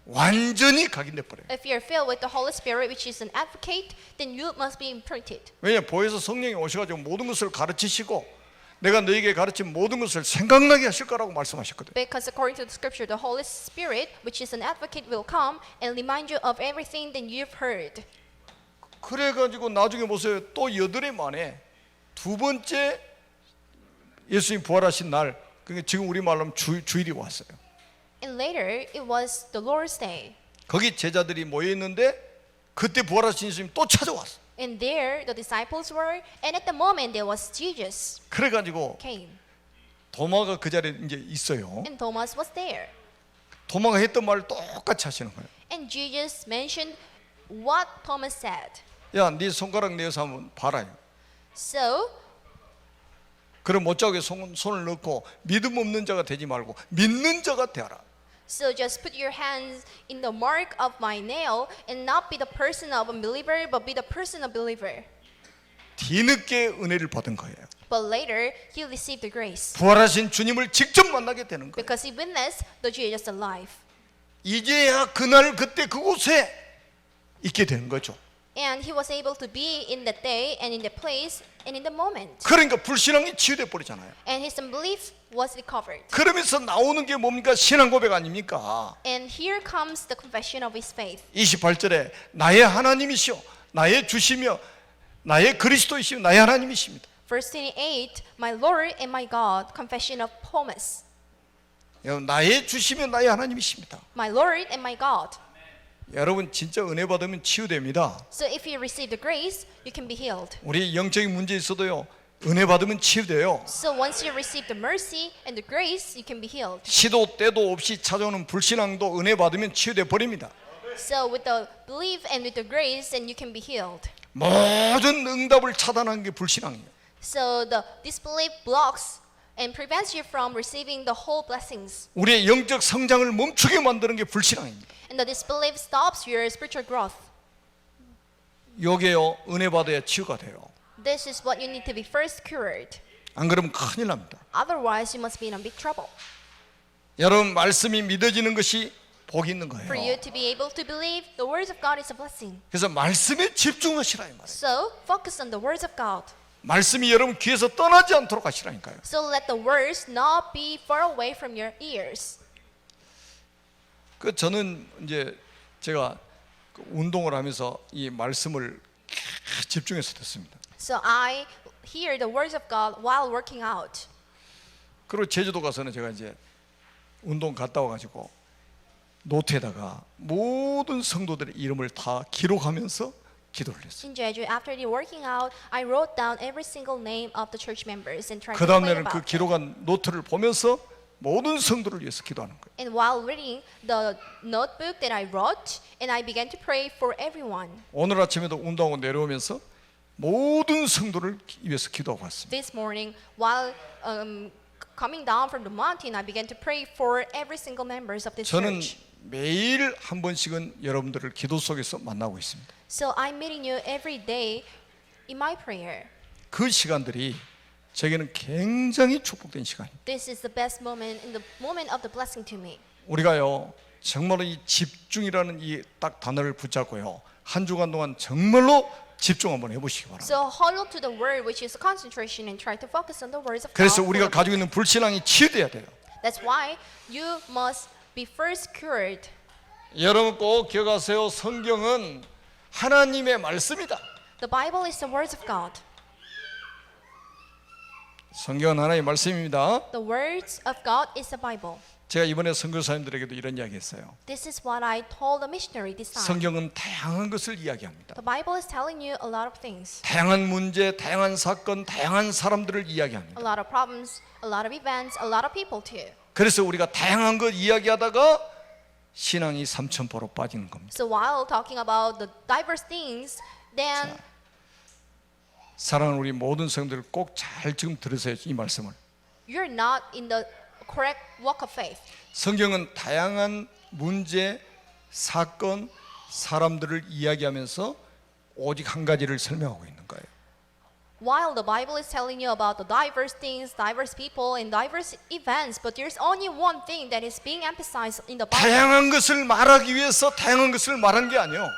완전히 각인돼 버려요. If you're filled with the Holy Spirit, which is an advocate, then you must be imprinted. 왜냐하면 보혜사 성령이 오셔가지고 모든 것을 가르치시고 내가 너에게 가르친 모든 것을 생각나게 하실 거라고 말씀하셨거든요. Because according to the scripture, the Holy Spirit, which is an advocate, will come and remind you of everything that you've heard. 그래가지고 나중에 보세요. 또 여드레 만에 두 번째 예수님 부활하신 날, 그러니까 지금 우리 말로 하면 주일이 왔어요. And later, it was the Lord's Day. 거기 제자들이 모여 있는데 그때 부활하신 예수님 또 찾아왔어. And there, the disciples were, and at the moment, there was Jesus 그래가지고 came, 도마가 그 자리에 이제 있어요. and Thomas was there. 도마가 했던 말을 똑같이 하시는 거예요. And Jesus mentioned what Thomas said. 야, 네 손가락 내어서 한번 봐라요. So, 그럼 못자국에 손을 넣고 믿음 없는 자가 되지 말고 믿는 자가 되어라. so just put your hands in the mark of my nail and not be the person of unbeliever, but be the person of believer. 뒤늦게 은혜를 받은 거예요. But later, he received the grace 부활하신 주님을 직접 만나게 되는 거예요. because he witnessed the Jesus alive. 이제야 그날 그때 그곳에 있게 되는 거죠. And he was able to be in that day and in the place and in the moment. 그러니까 불신앙이 치유돼 버리잖아요. And his unbelief was recovered. 그러면서 나오는 게 뭡니까? 신앙 고백 아닙니까? And here comes the confession of his faith. 28절에 나의 하나님이시오 나의 주시며 나의 그리스도이시오 나의 하나님이십니다. Verse 28, my Lord and my God, confession of Thomas. 여러분, 나의 주시며 나의 하나님이십니다. My Lord and my God. 여러분 진짜 은혜 받으면 치유됩니다. So if you receive the grace, you can be healed. 우리 영적인 문제 있어도요 은혜 받으면 치유돼요. So once you receive the mercy and the grace, you can be healed. 시도 때도 없이 찾아오는 불신앙도 은혜 받으면 치유돼 버립니다. So with the belief and with the grace, then you can be healed. 모든 응답을 차단하는 게 불신앙이에요. So the disbelief blocks and prevents you from receiving the whole blessings. 우리의 영적 성장을 멈추게 만드는 게 불신앙입니다. And the disbelief stops your spiritual growth. 요게요 은혜 받아야 치유가 돼요. This is what you need to be first cured. 안 그러면 큰일 납니다. Otherwise, you must be in a big trouble. 여러분 말씀이 믿어지는 것이 복이 있는 For 거예요. you to be able to believe, the words of God is a blessing. 그래서 말씀에 집중하시라 이 말이에요. So focus on the words of God. 말씀이 여러분 귀에서 떠나지 않도록 하시라니까요. So let the words not be far away from your ears. 그 저는 이제 제가 운동을 하면서 이 말씀을 집중해서 듣습니다. So I hear the words of God while working out. 그리고 제주도 가서는 제가 이제 운동 갔다 와가지고 노트에다가 모든 성도들의 이름을 다 기록하면서 기도를 했어요. In Jeju, after the working out, I wrote down every single name of the church members and tried 그 to pray 다음에는 그 about them. 기록한 노트를 보면서 모든 성도를 위해서 기도하는 거예요. And while reading the notebook that I wrote, and I began to pray for everyone. 오늘 아침에도 운동하고 내려오면서 모든 성도를 위해서 기도하고 왔습니다. This morning, while coming down from the mountain, I began to pray for every single members of this 저는 church. 매일 한 번씩은 여러분들을 기도 속에서 만나고 있습니다. So I'm meeting you every day in my prayer. 그 시간들이 제게는 굉장히 축복된 시간입니다. This is the best moment and the moment of the blessing to me. 우리가요 정말로 이 집중이라는 이 딱 단어를 붙잡고요 한 주간 동안 정말로 집중 한번 해보시기 바랍니다. So hold on to the word, which is concentration, and try to focus on the words of God. 그래서 우리가 가지고 있는 불신앙이 치유돼야 돼요. That's why you must be first cured. 여러분 꼭 기억하세요. 성경은 하나님의 말씀이다. The Bible is the words of God. 성경은 하나님의 말씀입니다. The words of God is the Bible. 제가 이번에 선교사님들에게도 이런 이야기했어요. This is what I told the missionary this time. 성경은 다양한 것을 이야기합니다. The Bible is telling you a lot of things. 다양한 문제, 다양한 사건, 다양한 사람들을 이야기합니다. A lot of problems, a lot of events, a lot of people too. 그래서 우리가 다양한 것 이야기하다가 신앙이 3,000%로 빠지는 겁니다. So while talking about the diverse things, then 사랑하는 우리 모든 성도들 꼭 잘 지금 들으세요. 이 말씀을. you're not in the correct walk of faith. 성경은 다양한 문제, 사건, 사람들을 이야기하면서 오직 한 가지를 설명하고 있는 거예요. While the Bible is telling you about the diverse things, diverse people, and diverse events, but there's only one thing that is being emphasized in the Bible. 다양한 것을 말하기 위해서 다양한 것을 말한 게 아니에요.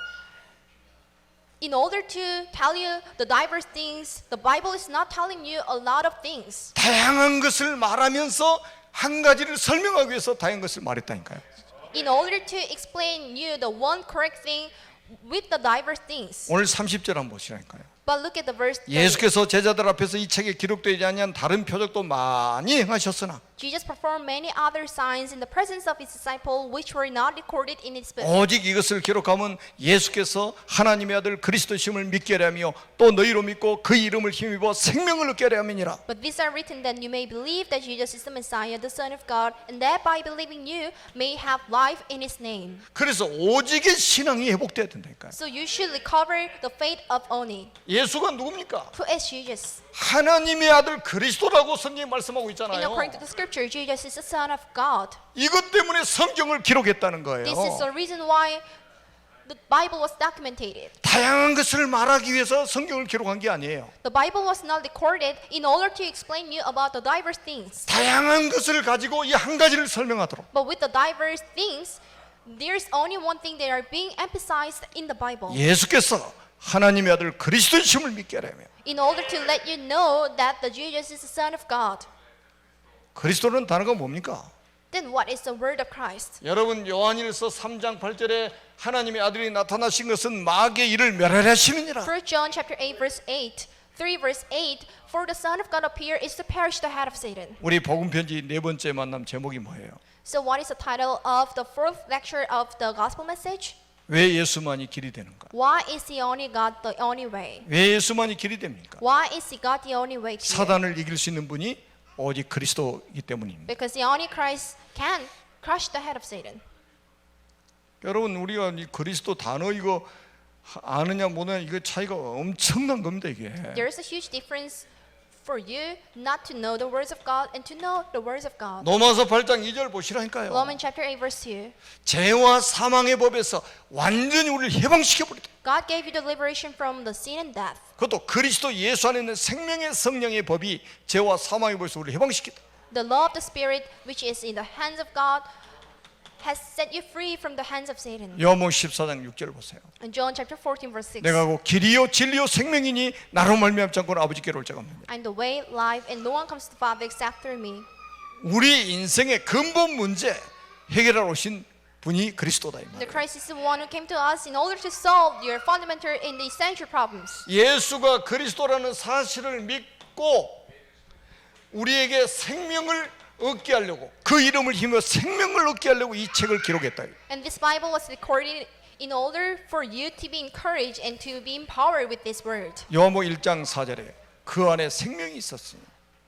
In order to tell you the diverse things, the Bible is not telling you a lot of things. 다양한 것을 말하면서 한 가지를 설명하기 위해서 다양한 것을 말했다니까요. In order to explain you the one correct thing with the diverse things. 오늘 30절 한번 보시라니까요. But look at the verse 30. 예수께서 제자들 앞에서 이 책에 기록되지 아니한 다른 표적도 많이 행하셨으나 Jesus performed many other signs in the presence of his disciples which were not recorded in his book. 오직 이것을 기록하면 예수께서 하나님의 아들 그리스도심을 믿게 하려 하며 또 너희로 믿고 그 이름을 힘입어 생명을 얻게 하려 함이니라. But these are written that you may believe that Jesus is the Messiah, the Son of God, and that by believing you may have life in his name. 그래서 오직의 신앙이 회복돼야 된다니까요. So you should recover the faith of only. 예수가 누굽니까? Who is Jesus? 하나님의 아들 그리스도라고 성경이 말씀하고 And 있잖아요. according to the scripture, Jesus is the Son of God. 이것 때문에 성경을 기록했다는 This is the 거예요. reason why the Bible was documented. 다양한 것을 말하기 위해서 성경을 기록한 게 아니에요. The Bible was not recorded in order to explain you about the diverse things. 다양한 것을 가지고 이 한 가지를 설명하도록. But with the diverse things, there's only one thing that are being emphasized in the Bible. 예수께서 하나님의 아들 그리스도심을 믿게 하려면 In order to let you know that the Jesus is the Son of God. 그리스도는 단어가 뭡니까? Then what is the word of Christ? 여러분 요한일서 3장 8절에 하나님의 아들이 나타나신 것은 마귀의 일을 멸하려 하심이니라. 1 John chapter 8 verse 8. 3 verse 8. For the Son of God appeared is to perish the head of Satan. 우리 복음 편지 네 번째 만남 제목이 뭐예요? So what is the title of the fourth lecture of the gospel message? 왜 예수만이 길이 되는가? Why is the only God the only way? 왜 예수만이 길이 됩니까? Why is he God the only way to you? 사단을 이길 수 있는 분이 오직 그리스도이기 때문입니다. Because the only Christ can crush the head of Satan. 여러분 우리가 이 그리스도 단어 이거 아느냐 모르냐 이거 차이가 엄청난 겁니다 이게. There is a huge difference for you not to know the words of God and to know the words of God. 로마서 8장 2절 보시라니까요. Romans chapter 8 verse 2. 죄와 사망의 법에서 완전히 우리를 해방시켜 버리다. God gave you the liberation from the sin and death. 그것도 그리스도 예수 안에 있는 생명의 성령의 법이 죄와 사망의 법에서 우리를 해방시키다. The law of the Spirit which is in the hands of God has set you free from the hands of Satan. 요한복음 14장 6절 보세요. In John chapter 14 verse 6. 내가 곧 길이요 진리요 생명이니 나로 말미암지 않고는 아버지께로 올 자가 없느니라. I'm the way, life, and no one comes to the Father except through me. 우리 인생의 근본 문제 해결하러 오신 분이 그리스도다 이 The 말이에요. Christ is the one who came to us in order to solve your fundamental and the essential problems. 예수가 그리스도라는 사실을 믿고 우리에게 생명을 얻게 하려고 그 이름을 힘써 생명을 얻게 하려고 이 책을 기록했다. And this Bible was recorded in order for you to be encouraged and to be empowered with this word. 요한복음 1장 4절에 그 안에 생명이 있었으니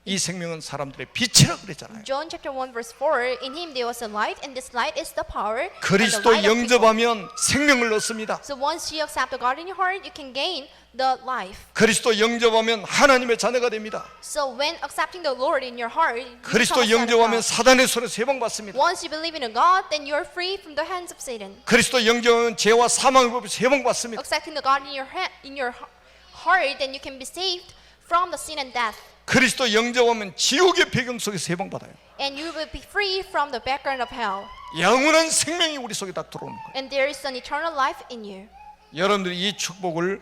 이 생명은 사람들의 빛이라 그랬잖아요. John chapter 1 verse 4. In him there was a light, and this light is the power. and the 그리스도 light of people. 영접하면 생명을 얻습니다. So once you accept the God in your heart, you can gain the life. 그리스도 영접하면 하나님의 자녀가 됩니다. So when accepting the Lord in your heart, you 그리스도 become a son of 영접하면 God. 사단의 손에서 해방받습니다. Once you believe in a God, then you are free from the hands of Satan. 그리스도 영접하면 죄와 사망의 법에서 해방받습니다. Accepting the God in your heart, then you can be saved from the sin and death. 그리스도 영접하면 지옥의 배경 속에서 해방받아요. And you will be free from the background of hell. 영원한 생명이 우리 속에 딱 들어오는 거예요. And there is an eternal life in you. 여러분들이 이 축복을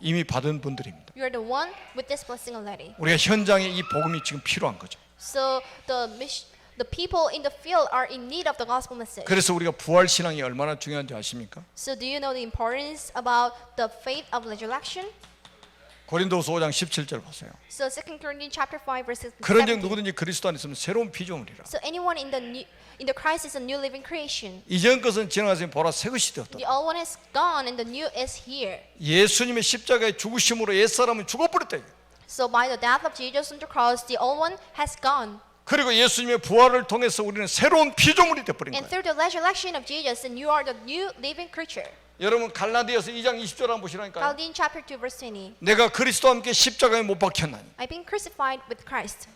이미 받은 분들입니다. You are the one with this blessing already. 우리가 현장에 이 복음이 지금 필요한 거죠. So the people in the field are in need of the gospel message. 그래서 우리가 부활 신앙이 얼마나 중요한지 아십니까? So do you know the importance about the faith of resurrection? 고린도서 5장 17절 보세요. So 2 Corinthians chapter 5 verse 17. 그런즉 누구든지 그리스도 안에 있으면 새로운 피조물이라. So anyone in the Christ is a new living creation. 이전 것은 지나가서 보라 새 것이 되었다. The old one is gone and the new is here. 예수님의 십자가의 죽으심으로 옛사람은 죽어버렸다. So by the death of Jesus on the cross, the old one has gone. 그리고 예수님의 부활을 통해서 우리는 새로운 피조물이 되어버린 And 거예요. through the resurrection of Jesus, and you are the new living creature. 여러분 갈라디아서 2장 20절 한번 보시라니까요. Galatians chapter 2 verse 20. 내가 그리스도와 함께 십자가에 못 박혔나니. I've been crucified with Christ.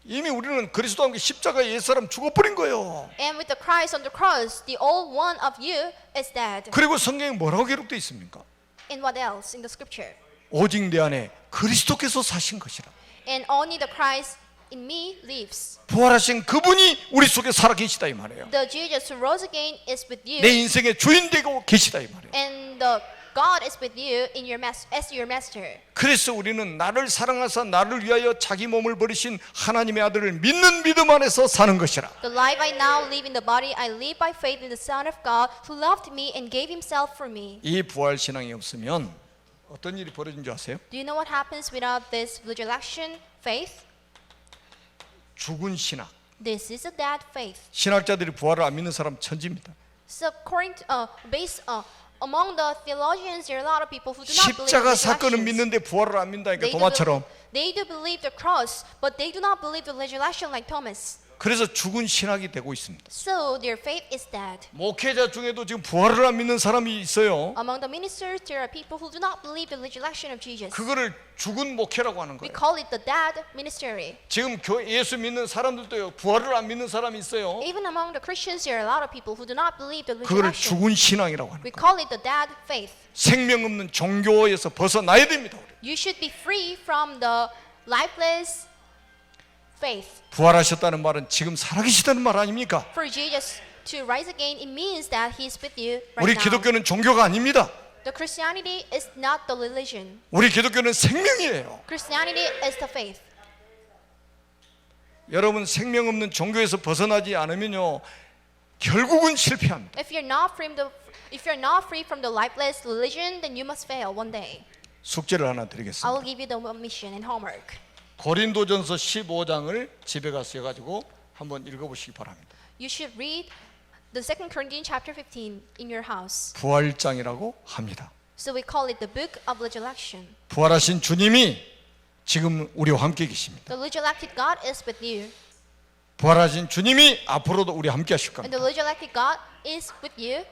이미 우리는 그리스도와 함께 십자가에 옛사람 죽어버린 거예요. And with the Christ on the cross, the old one of you is dead. 그리고 성경에 뭐라고 기록되어 있습니까? And what else in the scripture? 오직 내 안에 그리스도께서 사신 것이라. And only the Christ in me lives. 부활하신 그분이 우리 속에 살아계시다 이 말이에요. The Jesus who rose again is with you. 내 인생의 주인 되고 계시다 이 말이에요. And the God is with you in your as your master. 그래서 우리는 나를 사랑하사 나를 위하여 자기 몸을 버리신 하나님의 아들을 믿는 믿음 안에서 사는 것이라. The life I now live in the body, I live by faith in the Son of God who loved me and gave himself for me. 이 부활 신앙이 없으면 어떤 일이 벌어진 줄 아세요? Do you know what happens without this resurrection faith? 죽은 신학. This is a dead faith. 신학자들이 부활을 안 믿는 사람 천지입니다. So according to, among the theologians, there are a lot of people who do not believe 십자가 the 사건은 resurrection. 믿는데 부활을 안 믿다니까 도마처럼. They do believe the cross, but they do not believe the resurrection like Thomas. 그래서 죽은 신학이 되고 있습니다. So their faith is dead. 목회자 중에도 지금 부활을 안 믿는 사람이 있어요. Among the ministers, there are people who do not believe the resurrection of Jesus. 그거를 죽은 목회라고 하는 We 거예요. call it the dead ministry. 지금 예수 믿는 사람들도요, 부활을 안 믿는 사람이 있어요. Even among the Christians, there are a lot of people who do not believe the 그거를 resurrection. 죽은 신앙이라고 하는 We 거예요. call it the dead faith. 생명 없는 종교에서 벗어나야 됩니다. 우리. You should be free from the lifeless faith. 부활하셨다는 말은 지금 살아계시다는 말 아닙니까? For Jesus to rise again, it means that He is with you right 우리 now. 기독교는 종교가 아닙니다. The Christianity is not the religion. 우리 기독교는 생명이에요. Christianity is the faith. 여러분 생명 없는 종교에서 벗어나지 않으면요, 결국은 실패합니다. If you're not free from the lifeless religion, then you must fail one day. 숙제를 하나 I 드리겠습니다. will give you the mission and homework. 고린도전서 15장을 집에 가서 가지고 한번 읽어보시기 바랍니다. You should read the 2 Corinthians chapter 15 in your house. 부활장이라고 합니다. So we call it the book of resurrection. 부활하신 주님이 지금 우리와 함께 계십니다. The resurrected God is with you. 부활하신 주님이 앞으로도 우리와 함께 하실 And 겁니다. the resurrected God is with you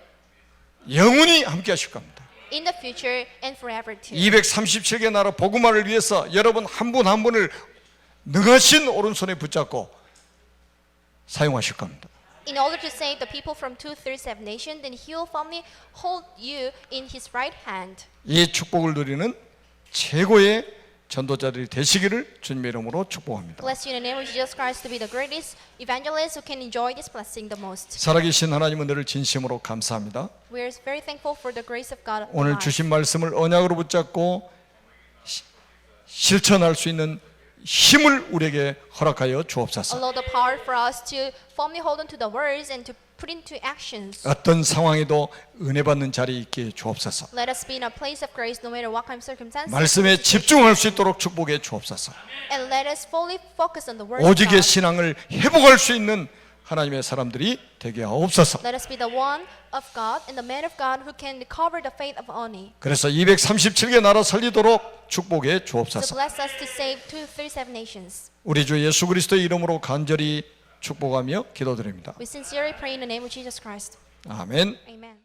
영원히 함께 하실 겁니다. in the future and forever too. 237개 나라 복음화를 위해서 여러분 한 분 한 분을 능하신 오른손에 붙잡고 사용하실 겁니다. In order to save the people from 237 nations, then He will firmly hold you in His right hand. 이 축복을 누리는 최고의 전도자들이 되시기를 주님의 이름으로 축복합니다. Bless you in the name of Jesus Christ to be the greatest evangelist who can enjoy this blessing the most. 살아계신 하나님은 늘 진심으로 감사합니다. We are very thankful for the grace of God. in our 오늘 lives. 주신 말씀을 언약으로 붙잡고 실천할 수 있는 힘을 우리에게 허락하여 주옵소서. Allow the power for us to firmly hold on to the words and to put into actions. 어떤 상황에도 은혜 받는 자리에 있게 주옵소서. Let us be in a place of grace no matter what kind of circumstances. 말씀에 집중할 수 있도록 축복해 주옵소서. And let us fully focus on the word of 오직의 God. 신앙을 회복할 수 있는 하나님의 사람들이 되게 하옵소서. Let us be the one of God and the man of God who can recover the faith of Oni. 그래서 237개 나라 살리도록 축복해 So 주옵소서. bless us to save 237 nations. 우리 주 예수 그리스도의 이름으로 간절히 축복하며 기도드립니다. We sincerely pray in the name of Jesus Christ. 아멘. Amen.